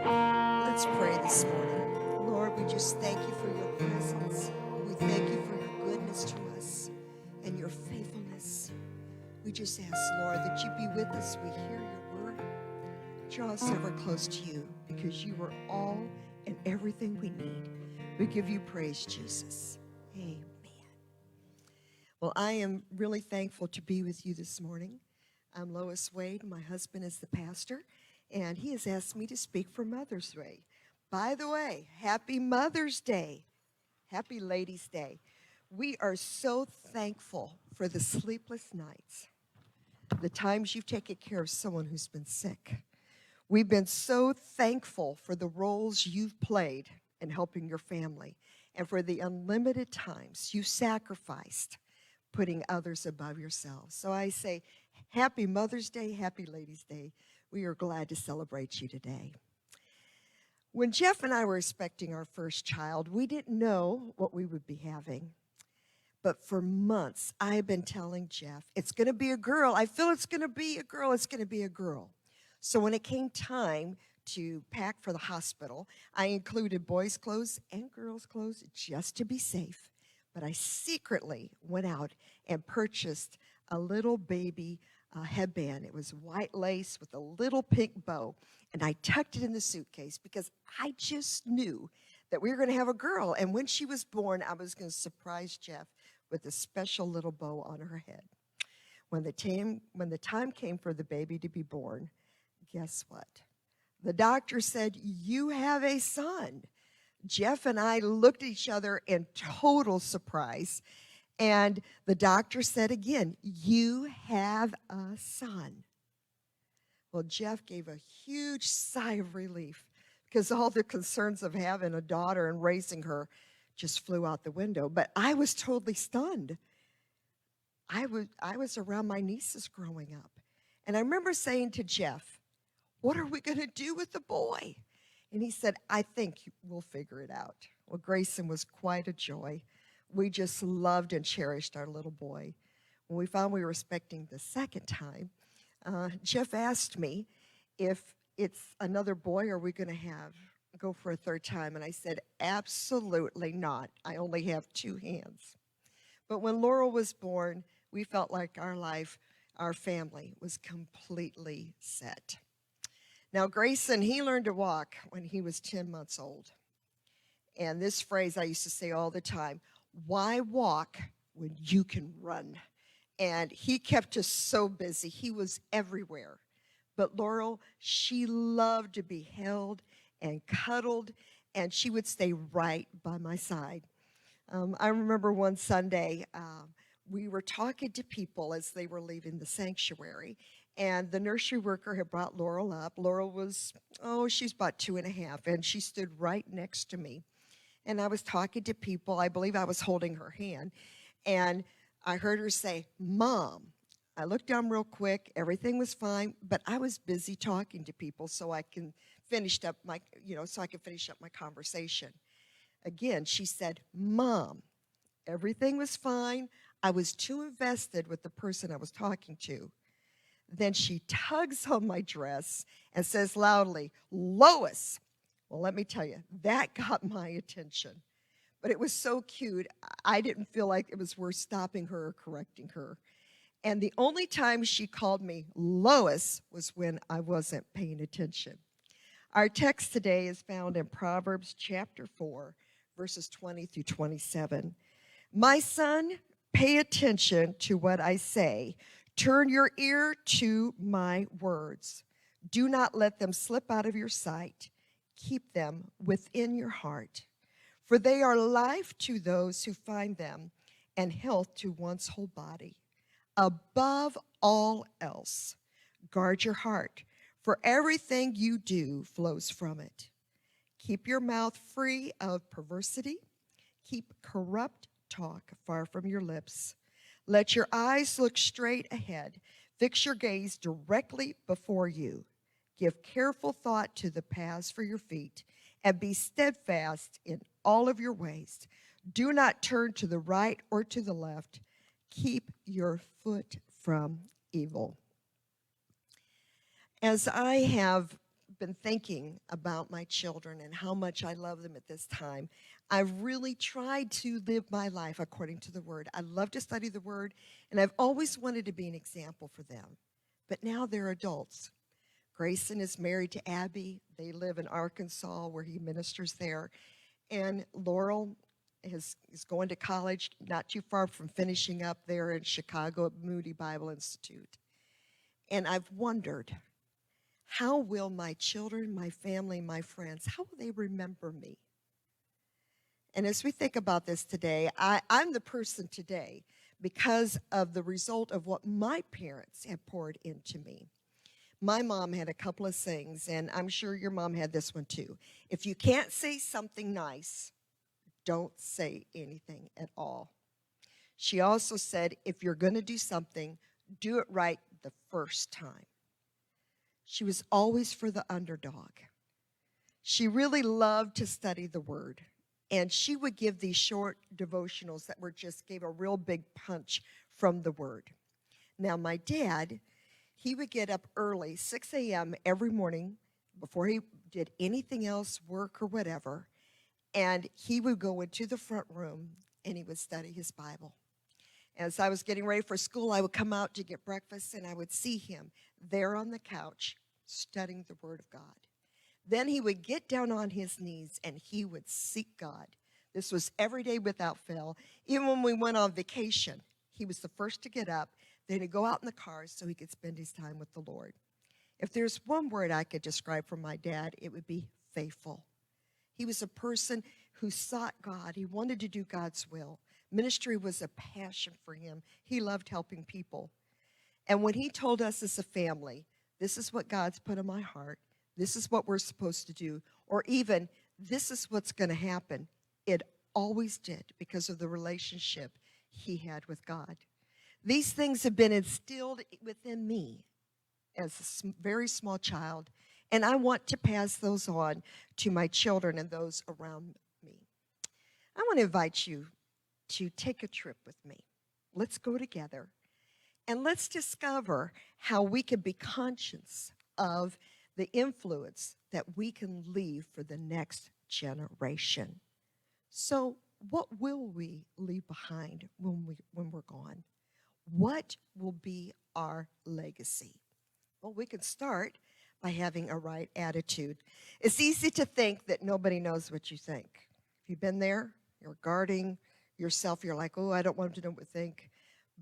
Let's pray this morning. Lord, we just thank you for your presence. We thank you for your goodness to us and your faithfulness. We just ask, Lord, that you be with us. We hear your word. Draw us ever close to you because you are all and everything we need. We give you praise, Jesus. Amen. Well, I am really thankful to be with you this morning. I'm Lois Wade. My husband is the pastor, and he has asked me to speak for Mother's Day. By the way, happy Mother's Day. Happy Ladies' Day. We are so thankful for the sleepless nights, the times you've taken care of someone who's been sick. We've been so thankful for the roles you've played in helping your family and for the unlimited times you sacrificed putting others above yourselves. So I say, happy Mother's Day, happy Ladies' Day. We are glad to celebrate you today. When Jeff and I were expecting our first child, we didn't know what we would be having. But for months, I have been telling Jeff, it's going to be a girl. I feel it's going to be a girl. It's going to be a girl. So when it came time to pack for the hospital, I included boys' clothes and girls' clothes just to be safe. But I secretly went out and purchased a little baby headband. It was white lace with a little pink bow. And I tucked it in the suitcase because I just knew that we were going to have a girl. And when she was born, I was going to surprise Jeff with a special little bow on her head. When the time came for the baby to be born, guess what? The doctor said, you have a son. Jeff and I looked at each other in total surprise. And the doctor said again, you have a son. Well, Jeff gave a huge sigh of relief because all the concerns of having a daughter and raising her just flew out the window. But I was totally stunned. I was around my nieces growing up. And I remember saying to Jeff, what are we going to do with the boy? And he said, I think we'll figure it out. Well, Grayson was quite a joy. We just loved and cherished our little boy. When we found we were expecting the second time, Jeff asked me if it's another boy, are we going to go for a third time? And I said, absolutely not. I only have two hands. But when Laurel was born, we felt like our family was completely set. Now, Grayson, he learned to walk when he was 10 months old. And this phrase I used to say all the time, why walk when you can run? And he kept us so busy. He was everywhere. But Laurel, she loved to be held and cuddled, and she would stay right by my side. I remember one Sunday, we were talking to people as they were leaving the sanctuary, and the nursery worker had brought Laurel up. Laurel was, she's about 2.5, and she stood right next to me. And I was talking to people. I believe I was holding her hand, and I heard her say, Mom. I looked down real quick. Everything was fine, but I was busy talking to people so I can finish up my conversation. Again, she said, Mom. Everything was fine. I was too invested with the person I was talking to. Then she tugs on my dress and says loudly, Lois. Well, let me tell you, that got my attention. But it was so cute, I didn't feel like it was worth stopping her or correcting her. And the only time she called me Lois was when I wasn't paying attention. Our text today is found in Proverbs chapter 4, verses 20 through 27. My son, pay attention to what I say. Turn your ear to my words. Do not let them slip out of your sight. Keep them within your heart. For they are life to those who find them and health to one's whole body. Above all else, guard your heart, for everything you do flows from it. Keep your mouth free of perversity. Keep corrupt talk far from your lips. Let your eyes look straight ahead. Fix your gaze directly before you. Give careful thought to the paths for your feet, and be steadfast in all of your ways. Do not turn to the right or to the left. Keep your foot from evil. As I have been thinking about my children and how much I love them at this time, I've really tried to live my life according to the Word. I love to study the Word, and I've always wanted to be an example for them. But now they're adults. Grayson is married to Abby. They live in Arkansas where he ministers there. And Laurel is going to college not too far from finishing up there in Chicago at Moody Bible Institute. And I've wondered, how will my children, my family, my friends, how will they remember me? And as we think about this today, I'm the person today because of the result of what my parents have poured into me. My mom had a couple of things, and I'm sure your mom had this one too. If you can't say something nice, don't say anything at all. She also said, if you're going to do something, do it right the first time. She was always for the underdog. She really loved to study the Word. And she would give these short devotionals that gave a real big punch from the Word. Now, my dad, he would get up early, 6 a.m. every morning before he did anything else, work or whatever. And he would go into the front room and he would study his Bible. As I was getting ready for school, I would come out to get breakfast and I would see him there on the couch studying the Word of God. Then he would get down on his knees and he would seek God. This was every day without fail. Even when we went on vacation, he was the first to get up. Then he'd go out in the cars so he could spend his time with the Lord. If there's one word I could describe for my dad, it would be faithful. He was a person who sought God. He wanted to do God's will. Ministry was a passion for him. He loved helping people. And when he told us as a family, this is what God's put in my heart, this is what we're supposed to do, or even this is what's going to happen, it always did because of the relationship he had with God. These things have been instilled within me as a very small child, and I want to pass those on to my children and those around me. I want to invite you to take a trip with me. Let's go together, and let's discover how we can be conscious of the influence that we can leave for the next generation. So what will we leave behind when we're gone? What will be our legacy? Well, we can start by having a right attitude. It's easy to think that nobody knows what you think. If you've been there, you're guarding yourself, you're like, oh, I don't want them to know what we think.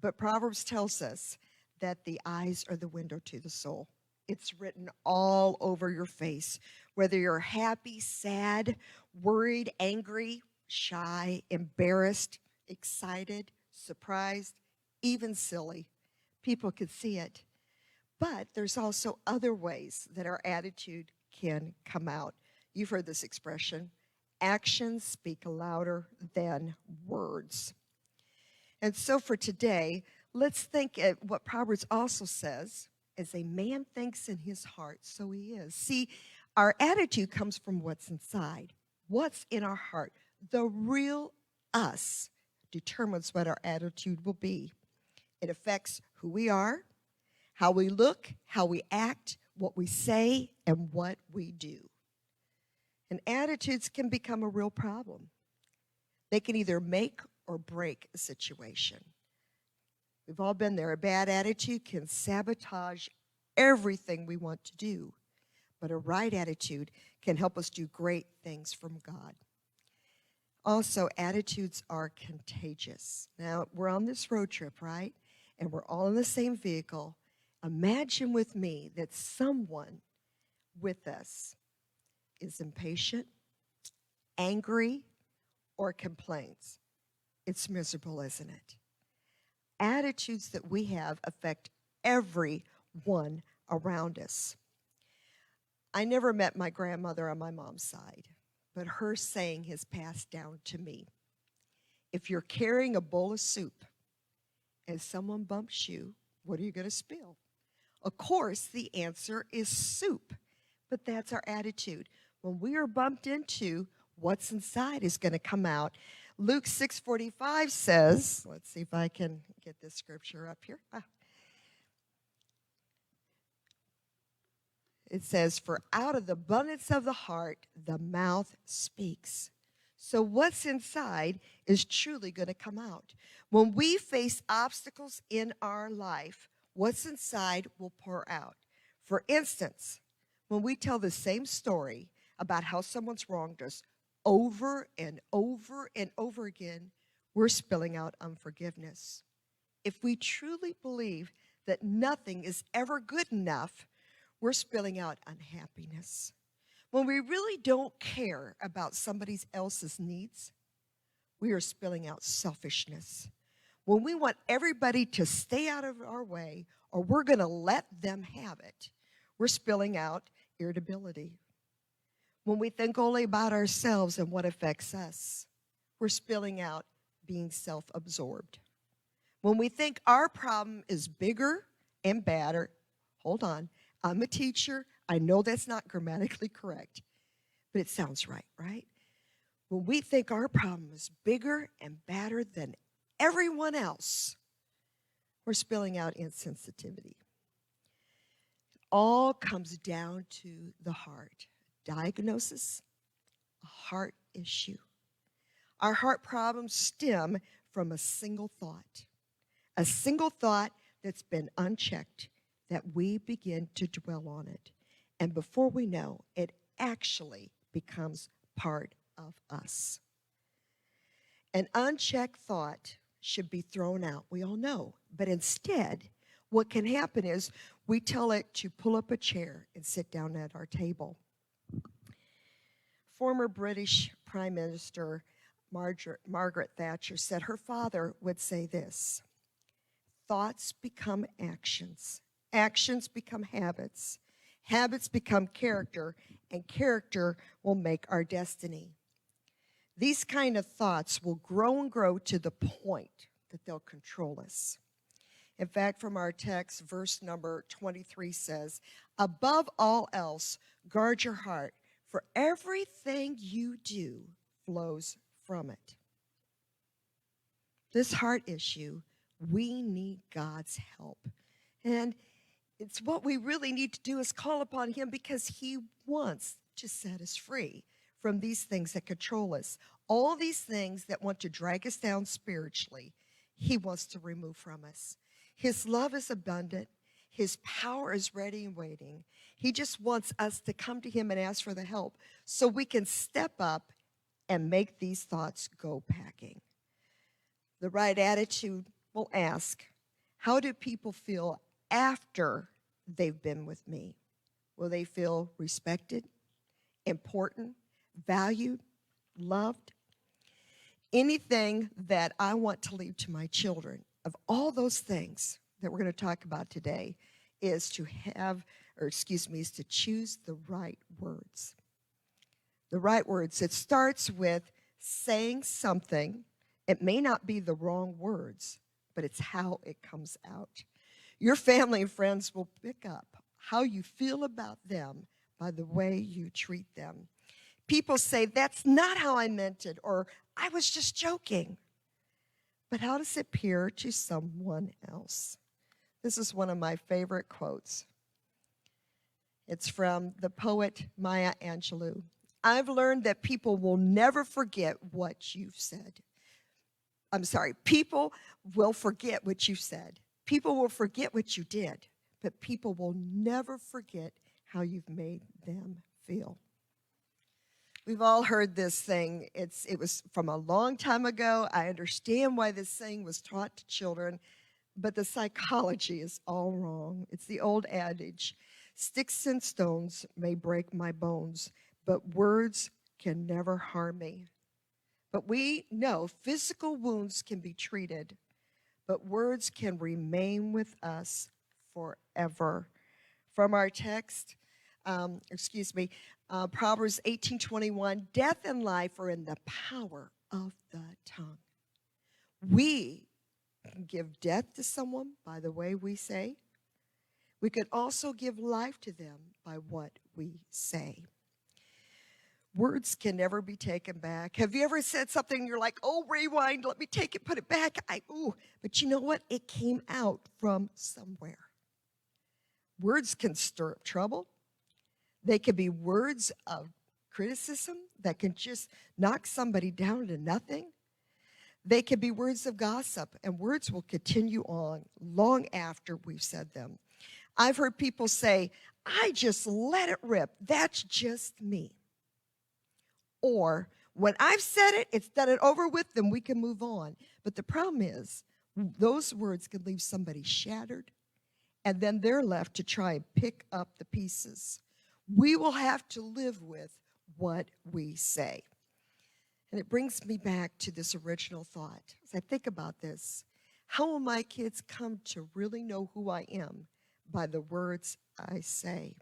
But Proverbs tells us that the eyes are the window to the soul. It's written all over your face, whether you're happy, sad, worried, angry, shy, embarrassed, excited, surprised, even silly. People can see it. But there's also other ways that our attitude can come out. You've heard this expression, actions speak louder than words. And so for today, let's think at what Proverbs also says, as a man thinks in his heart, so he is. See, our attitude comes from what's inside, what's in our heart. The real us determines what our attitude will be. It affects who we are, how we look, how we act, what we say, and what we do. And attitudes can become a real problem. They can either make or break a situation. We've all been there. A bad attitude can sabotage everything we want to do, but a right attitude can help us do great things from God. Also, attitudes are contagious. Now, we're on this road trip, right? And we're all in the same vehicle. Imagine with me that someone with us is impatient, angry, or complains. It's miserable, isn't it? Attitudes that we have affect everyone around us. I never met my grandmother on my mom's side, but her saying has passed down to me. If you're carrying a bowl of soup and someone bumps you, what are you going to spill? Of course, the answer is soup, but that's our attitude. When we are bumped into, what's inside is going to come out. Luke 6:45 says, let's see if I can get this scripture up here. It says, for out of the abundance of the heart, the mouth speaks. So what's inside is truly going to come out. When we face obstacles in our life, what's inside will pour out. For instance, when we tell the same story about how someone's wronged us over and over and over again, we're spilling out unforgiveness. If we truly believe that nothing is ever good enough, we're spilling out unhappiness. When we really don't care about somebody else's needs, we are spilling out selfishness. When we want everybody to stay out of our way or we're going to let them have it, we're spilling out irritability. When we think only about ourselves and what affects us, we're spilling out being self-absorbed. When we think our problem is bigger and badder, hold on, I'm a teacher. I know that's not grammatically correct, but it sounds right, right? When we think our problem is bigger and badder than everyone else, we're spilling out insensitivity. It all comes down to the heart. Diagnosis, a heart issue. Our heart problems stem from a single thought that's been unchecked, that we begin to dwell on it. And before we know, it actually becomes part of us. An unchecked thought should be thrown out, we all know. But instead, what can happen is we tell it to pull up a chair and sit down at our table. Former British Prime Minister Margaret Thatcher said her father would say this: thoughts become actions. Actions become habits. Habits become character, and character will make our destiny. These kind of thoughts will grow and grow to the point that they'll control us. In fact, from our text, verse number 23 says, above all else, guard your heart, for everything you do flows from it. This heart issue, we need God's help. And it's what we really need to do is call upon him, because he wants to set us free from these things that control us. All these things that want to drag us down spiritually, he wants to remove from us. His love is abundant. His power is ready and waiting. He just wants us to come to him and ask for the help so we can step up and make these thoughts go packing. The right attitude will ask, how do people feel after they've been with me? Will they feel respected, important, valued, loved? Anything that I want to leave to my children, of all those things that we're going to talk about today, is to is to choose the right words. The right words. It starts with saying something. It may not be the wrong words, but it's how it comes out. Your family and friends will pick up how you feel about them by the way you treat them. People say, that's not how I meant it, or I was just joking. But how does it appear to someone else? This is one of my favorite quotes. It's from the poet Maya Angelou. I've learned that people will never forget what you've said. People will forget what you said. People will forget what you did, but people will never forget how you've made them feel. We've all heard this thing. It was from a long time ago. I understand why this thing was taught to children, but the psychology is all wrong. It's the old adage, sticks and stones may break my bones, but words can never harm me. But we know physical wounds can be treated, but words can remain with us forever. From our text, Proverbs 18:21, death and life are in the power of the tongue. We can give death to someone by the way we say. We can also give life to them by what we say. Words can never be taken back. Have you ever said something and you're like, oh, rewind, let me take it, put it back. But you know what? It came out from somewhere. Words can stir up trouble. They can be words of criticism that can just knock somebody down to nothing. They can be words of gossip, and words will continue on long after we've said them. I've heard people say, I just let it rip. That's just me. Or, when I've said it, it's done it over with, then we can move on. But the problem is, those words can leave somebody shattered, and then they're left to try and pick up the pieces. We will have to live with what we say. And it brings me back to this original thought. As I think about this, how will my kids come to really know who I am? By the words I say.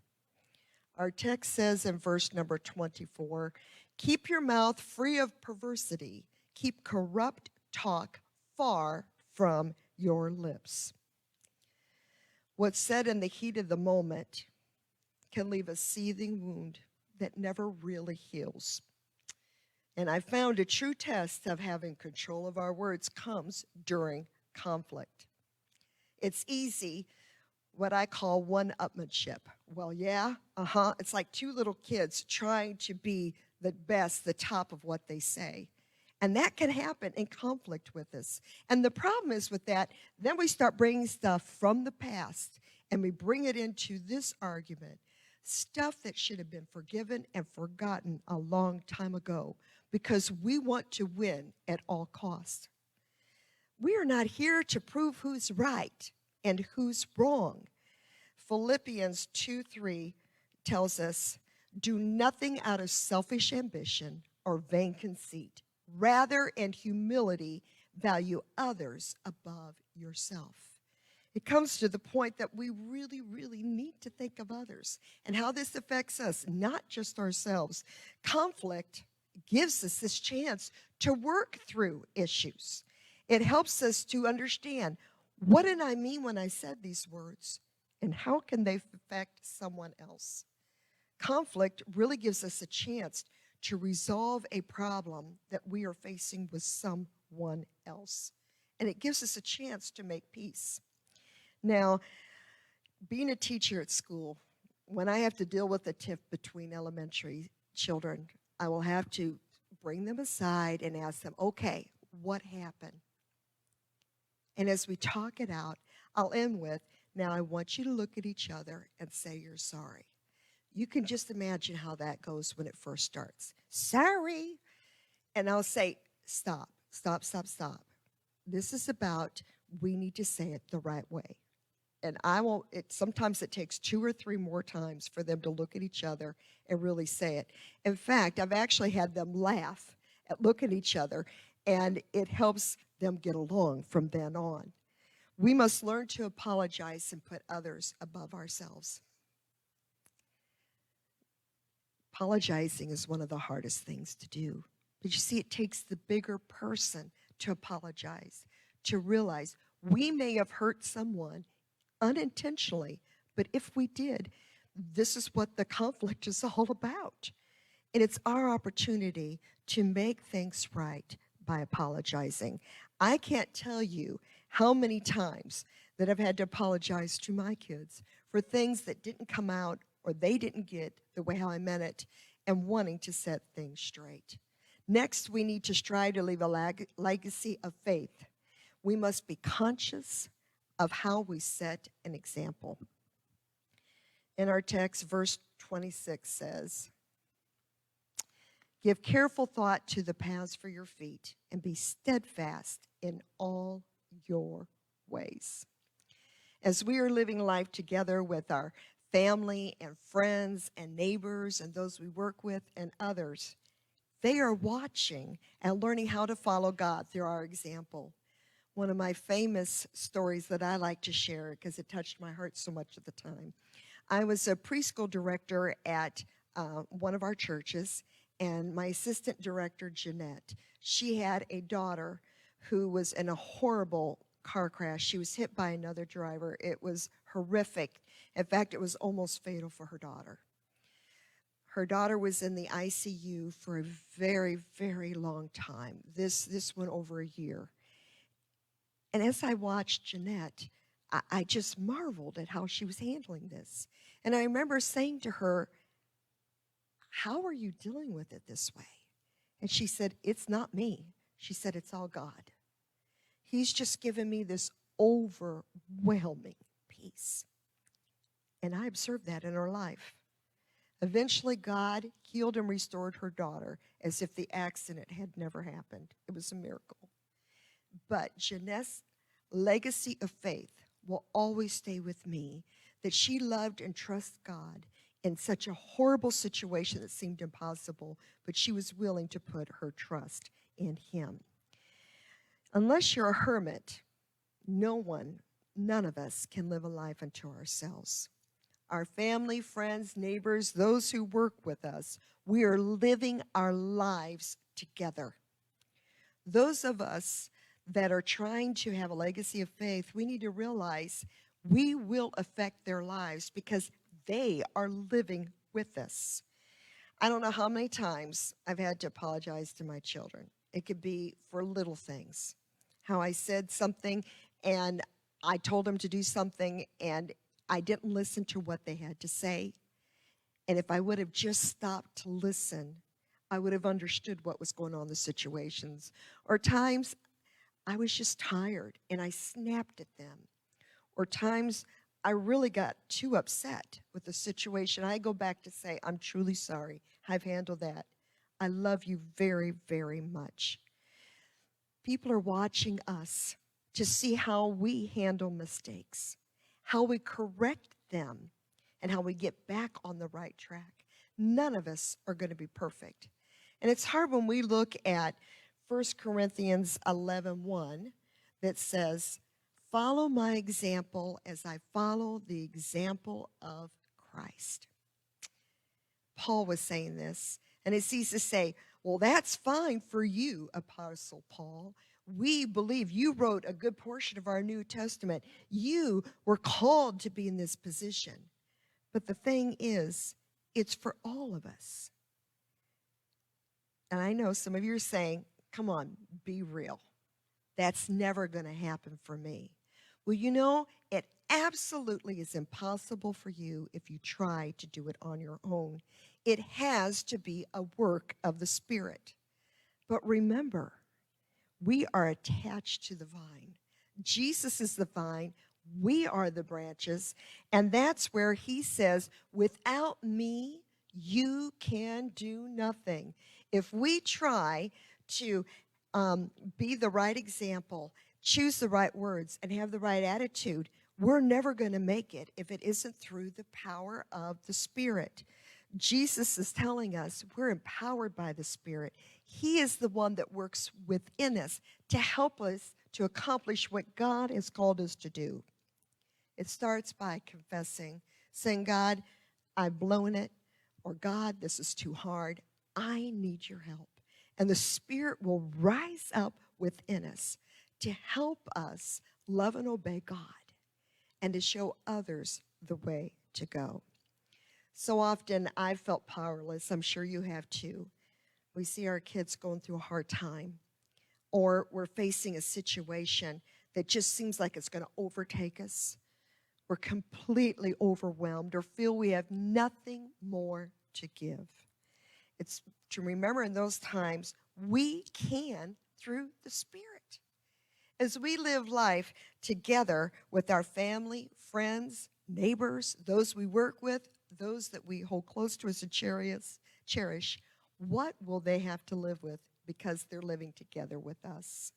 Our text says in verse number 24, keep your mouth free of perversity. Keep corrupt talk far from your lips. What's said in the heat of the moment can leave a seething wound that never really heals. And I found a true test of having control of our words comes during conflict. It's easy, what I call one-upmanship. Well, yeah, It's like two little kids trying to be the best, the top of what they say. And that can happen in conflict with us. And the problem is with that, then we start bringing stuff from the past and we bring it into this argument. Stuff that should have been forgiven and forgotten a long time ago because we want to win at all costs. We are not here to prove who's right and who's wrong. Philippians 2:3 tells us, do nothing out of selfish ambition or vain conceit. Rather, in humility, value others above yourself. It comes to the point that we really, really need to think of others and how this affects us, not just ourselves. Conflict gives us this chance to work through issues. It helps us to understand, what did I mean when I said these words? And how can they affect someone else? Conflict really gives us a chance to resolve a problem that we are facing with someone else. And it gives us a chance to make peace. Now, being a teacher at school, when I have to deal with a tiff between elementary children, I will have to bring them aside and ask them, okay, what happened? And as we talk it out, I'll end with, now I want you to look at each other and say you're sorry. You can just imagine how that goes when it first starts. Sorry. And I'll say, stop. This is about, we need to say it the right way. And sometimes it takes 2 or 3 more times for them to look at each other and really say it. In fact, I've actually had them laugh at look at each other, and it helps them get along from then on. We must learn to apologize and put others above ourselves. Apologizing is one of the hardest things to do. But you see, it takes the bigger person to apologize, to realize we may have hurt someone unintentionally, but if we did, this is what the conflict is all about. And it's our opportunity to make things right by apologizing. I can't tell you how many times that I've had to apologize to my kids for things that didn't come out or they didn't get the way how I meant it, and wanting to set things straight. Next, we need to strive to leave a legacy of faith. We must be conscious of how we set an example. In our text, verse 26 says, give careful thought to the paths for your feet and be steadfast in all your ways. As we are living life together with our family and friends and neighbors and those we work with and others, they are watching and learning how to follow God through our example. One of my famous stories that I like to share because it touched my heart so much at the time. I was a preschool director at one of our churches, and my assistant director, Jeanette, she had a daughter who was in a horrible car crash. She was hit by another driver. It was horrific. In fact, it was almost fatal for her daughter. Her daughter was in the ICU for a very, very long time. This went over a year. And as I watched Jeanette, I just marveled at how she was handling this. And I remember saying to her, how are you dealing with it this way? And she said, it's not me. She said, it's all God. He's just given me this overwhelming peace. And I observed that in her life. Eventually, God healed and restored her daughter as if the accident had never happened. It was a miracle. But Jeanette's legacy of faith will always stay with me, that she loved and trusted God in such a horrible situation that seemed impossible, but she was willing to put her trust in Him. Unless you're a hermit, none of us can live a life unto ourselves. Our family, friends, neighbors, those who work with us, we are living our lives together. Those of us that are trying to have a legacy of faith, we need to realize we will affect their lives because they are living with us. I don't know how many times I've had to apologize to my children. It could be for little things. How I said something and I told them to do something and I didn't listen to what they had to say. And if I would have just stopped to listen, I would have understood what was going on in the situations. Or times I was just tired and I snapped at them. Or times I really got too upset with the situation. I go back to say, I'm truly sorry. I've handled that. I love you very, very much. People are watching us to see how we handle mistakes, how we correct them, and how we get back on the right track. None of us are going to be perfect. And it's hard when we look at 1 Corinthians 11:1 that says, follow my example as I follow the example of Christ. Paul was saying this, and it's easy to say, well, that's fine for you, Apostle Paul. We believe you wrote a good portion of our New Testament. You were called to be in this position. But the thing is, it's for all of us. And I know some of you are saying, come on, be real. That's never going to happen for me. Well, you know, it absolutely is impossible for you if you try to do it on your own. It has to be a work of the Spirit. But remember, we are attached to the vine. Jesus is the vine. We are the branches. And that's where He says, without me, you can do nothing. If we try to be the right example, choose the right words, and have the right attitude, we're never going to make it if it isn't through the power of the Spirit. Jesus is telling us we're empowered by the Spirit. He is the one that works within us to help us to accomplish what God has called us to do. It starts by confessing, saying, God, I've blown it, or God, this is too hard. I need your help. And the Spirit will rise up within us to help us love and obey God and to show others the way to go. So often I've felt powerless. I'm sure you have too. We see our kids going through a hard time, or we're facing a situation that just seems like it's going to overtake us. We're completely overwhelmed or feel we have nothing more to give. It's to remember in those times, we can through the Spirit. As we live life together with our family, friends, neighbors, those we work with, those that we hold close to as a cherish, what will they have to live with because they're living together with us?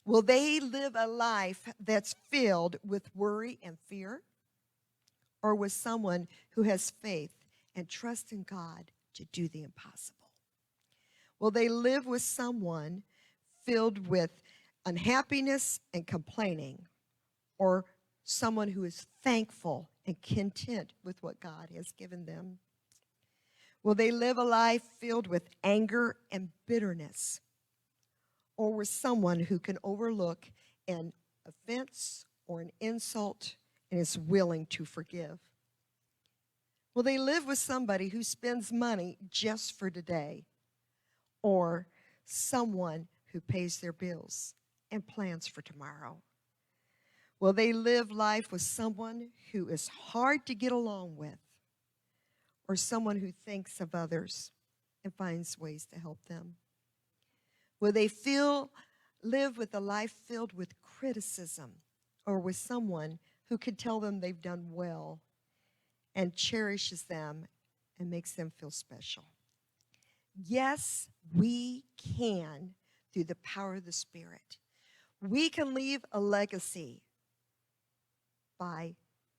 Will they live a life that's filled with worry and fear? Or with someone who has faith and trust in God to do the impossible? Will they live with someone filled with unhappiness and complaining, or someone who is thankful and content with what God has given them? Will they live a life filled with anger and bitterness, or with someone who can overlook an offense or an insult and is willing to forgive? Will they live with somebody who spends money just for today, or someone who pays their bills and plans for tomorrow? Will they live life with someone who is hard to get along with, or someone who thinks of others and finds ways to help them? Will they live with a life filled with criticism, or with someone who can tell them they've done well and cherishes them and makes them feel special? Yes, we can through the power of the Spirit. We can leave a legacy by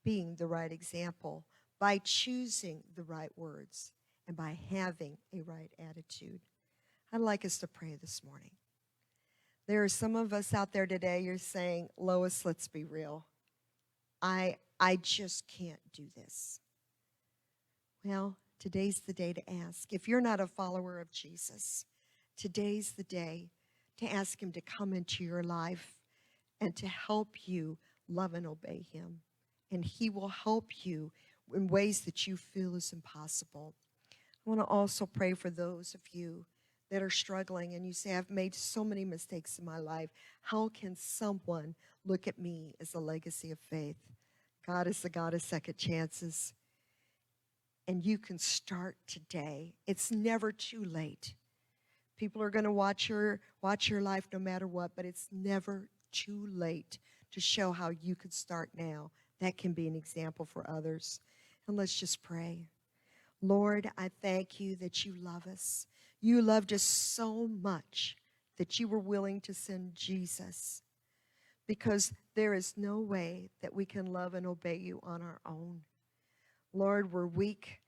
being the right example, by choosing the right words, and by having a right attitude. I'd like us to pray this morning. There are some of us out there today, you're saying, Lois, let's be real. I just can't do this. Well, today's the day to ask. If you're not a follower of Jesus, today's the day to ask him to come into your life and to help you love and obey him. And he will help you in ways that you feel is impossible. I want to also pray for those of you that are struggling and you say, I've made so many mistakes in my life. How can someone look at me as a legacy of faith? God is the God of second chances. And you can start today. It's never too late. People are going to watch your life no matter what, but it's never too late to show how you could start now. That can be an example for others. And let's just pray. Lord, I thank you that you love us. You loved us so much that you were willing to send Jesus, because there is no way that we can love and obey you on our own. Lord, we're weak,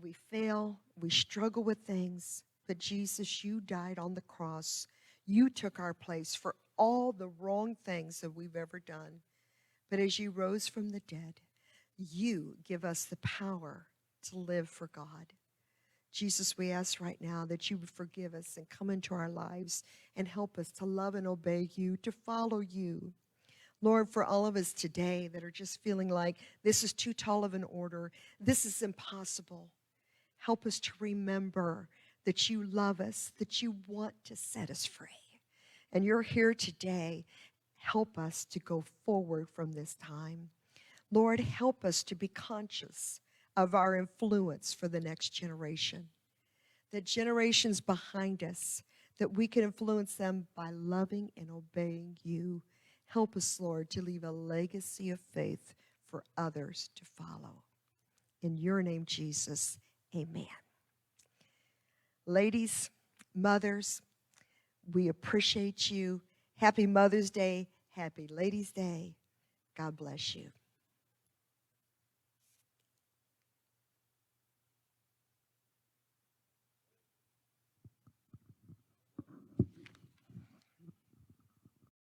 we fail, we struggle with things, but Jesus, you died on the cross. You took our place for all the wrong things that we've ever done. But as you rose from the dead, you give us the power to live for God. Jesus, we ask right now that you would forgive us and come into our lives and help us to love and obey you, to follow you. Lord, for all of us today that are just feeling like this is too tall of an order, this is impossible, help us to remember that you love us, that you want to set us free. And you're here today. Help us to go forward from this time. Lord, help us to be conscious of our influence for the next generation, the generations behind us, that we can influence them by loving and obeying you. Help us, Lord, to leave a legacy of faith for others to follow. In your name, Jesus, amen. Ladies, mothers, we appreciate you. Happy Mother's Day. Happy Ladies' Day. God bless you.